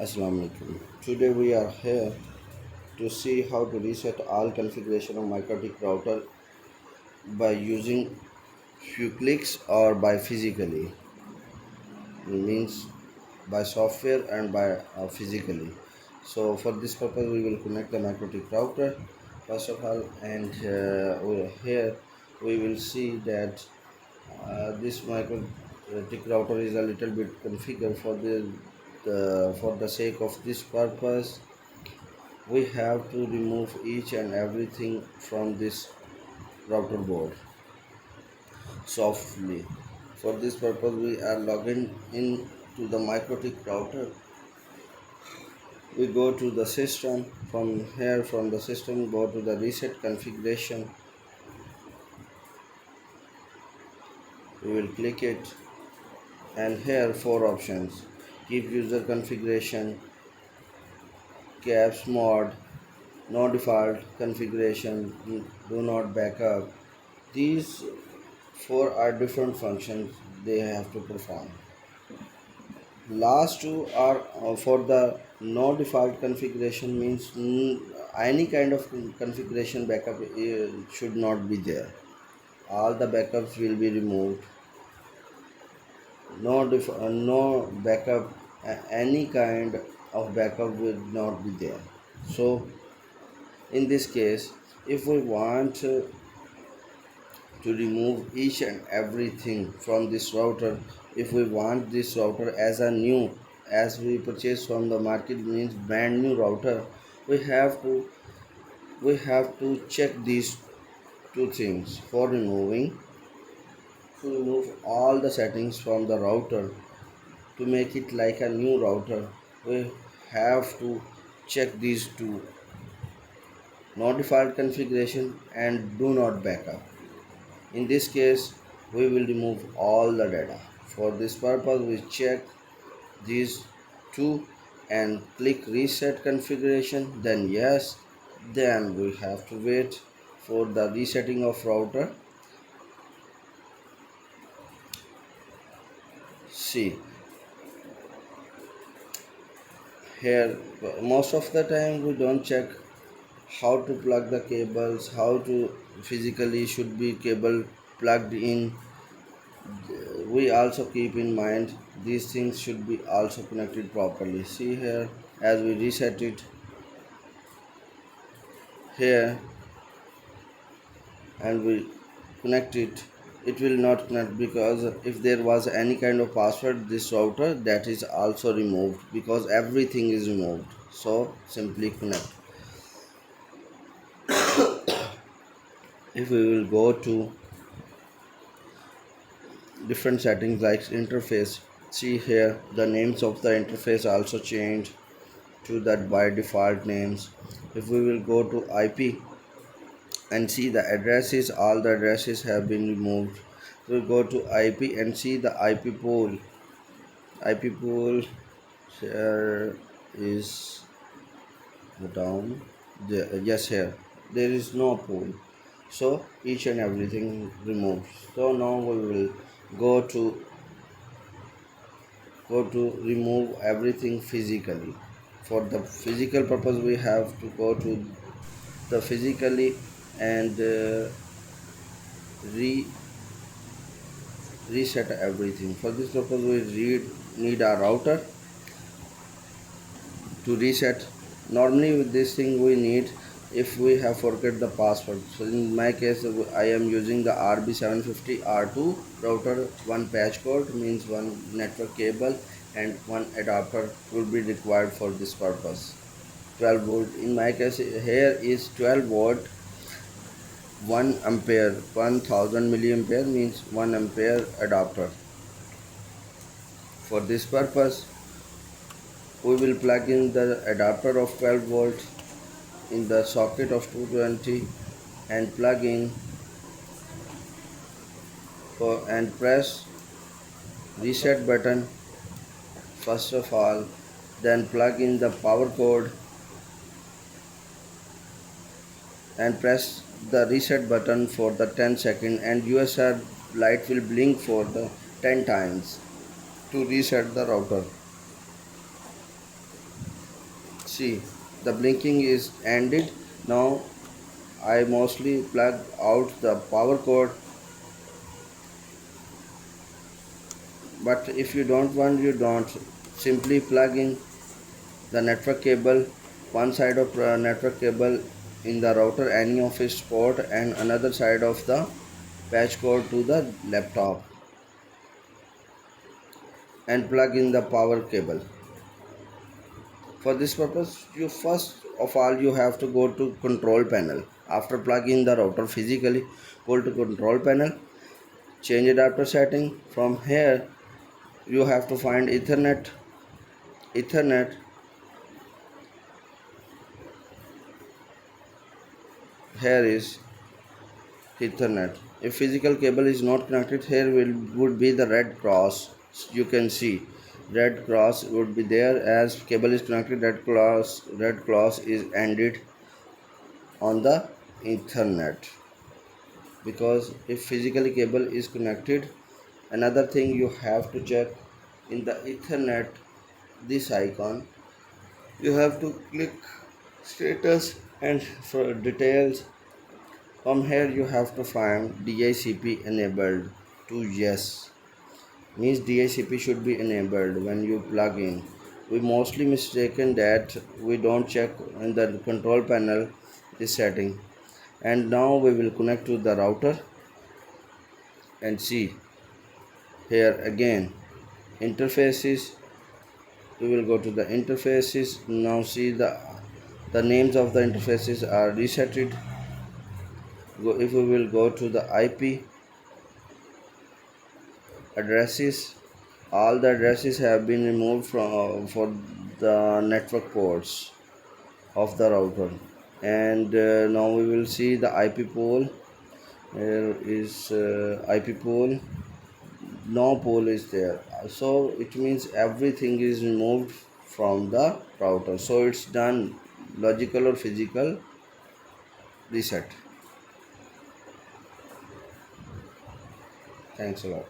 Assalamu alaikum. Today we are here to see how to reset all configuration of MikroTik router by using few clicks or by physically. Means by software and by physically. So for this purpose we will connect the MikroTik router first of all, and here we will see that this MikroTik router is a little bit configured for the sake of this purpose. We have to remove each and everything from this router board softly. For this purpose we are logging in to the MikroTik router. We go to the system. From here, from the system, go to the reset configuration. We will click it, and here four options: keep user configuration, caps mod, no default configuration, do not backup. These four are different functions they have to perform. Last two are for the no default configuration, means any kind of configuration backup should not be there. All the backups will be removed. No backup, any kind of backup will not be there. So in this case, if we want to remove each and everything from this router, if we want this router as a new, as we purchase from the market, means brand new router, we have to check these two things. For removing, to remove all the settings from the router to make it like a new router, we have to check these two: no default configuration and do not backup. In this case, we will remove all the data. For this purpose, we check these two and click reset configuration. Then yes, then we have to wait for the resetting of router. See, here most of the time we don't check how to plug the cables, how to physically should be cable plugged in. We also keep in mind these things should be also connected properly. See here, as we reset it here and we connect it, it will not connect, because if there was any kind of password, this router, that is also removed, because everything is removed. So simply connect. If we will go to different settings like interface, see here the names of the interface also change to that by default names. If we will go to IP and see the addresses, all the addresses have been removed. We'll go to IP and see the IP pool. IP pool here is down there. Yes, here there is no pool, so each and everything removed. So now we will go to remove everything physically. For the physical purpose, we have to go to the physically and re reset everything. For this purpose, we need a router to reset. Normally with this thing we need, if we have forget the password. So in my case, I am using the RB750R2 router. One patch cord, means one network cable and one adapter will be required for this purpose. 12 volt. In my case, here is 12 volt, 1 ampere, 1000 milliampere, means 1 ampere adapter. For this purpose, we will plug in the adapter of 12 volt in the socket of 220 and plug in and press reset button first of all, then plug in the power cord and press the reset button for the 10 second, and USR light will blink for the 10 times to reset the router. See, the blinking is ended. Now I mostly plug out the power cord, but if you don't want, you don't. Simply plug in the network cable, one side of network cable in the router any of its port, and another side of the patch cord to the laptop, and plug in the power cable. For this purpose, you first of all you have to go to control panel. After plugging the router physically, go to control panel, change adapter setting. From here you have to find ethernet. Here is ethernet. If physical cable is not connected, here would be the red cross. You can see red cross would be there. As cable is connected, red cross is ended on the ethernet. Because if physical cable is connected, another thing you have to check in the ethernet, this icon, you have to click status, and for details, from here you have to find DICP enabled to yes. Means DICP should be enabled when you plug in. We mostly mistaken that we don't check in the control panel this setting. And now we will connect to the router and see here again interfaces. We will go to the interfaces. Now see the names of the interfaces are resetted. If we will go to the IP addresses, all the addresses have been removed from for the network ports of the router. And now we will see the IP pole. Here is IP pole. No pole is there, so it means everything is removed from the router. So it's done logical or physical reset. Thanks a lot.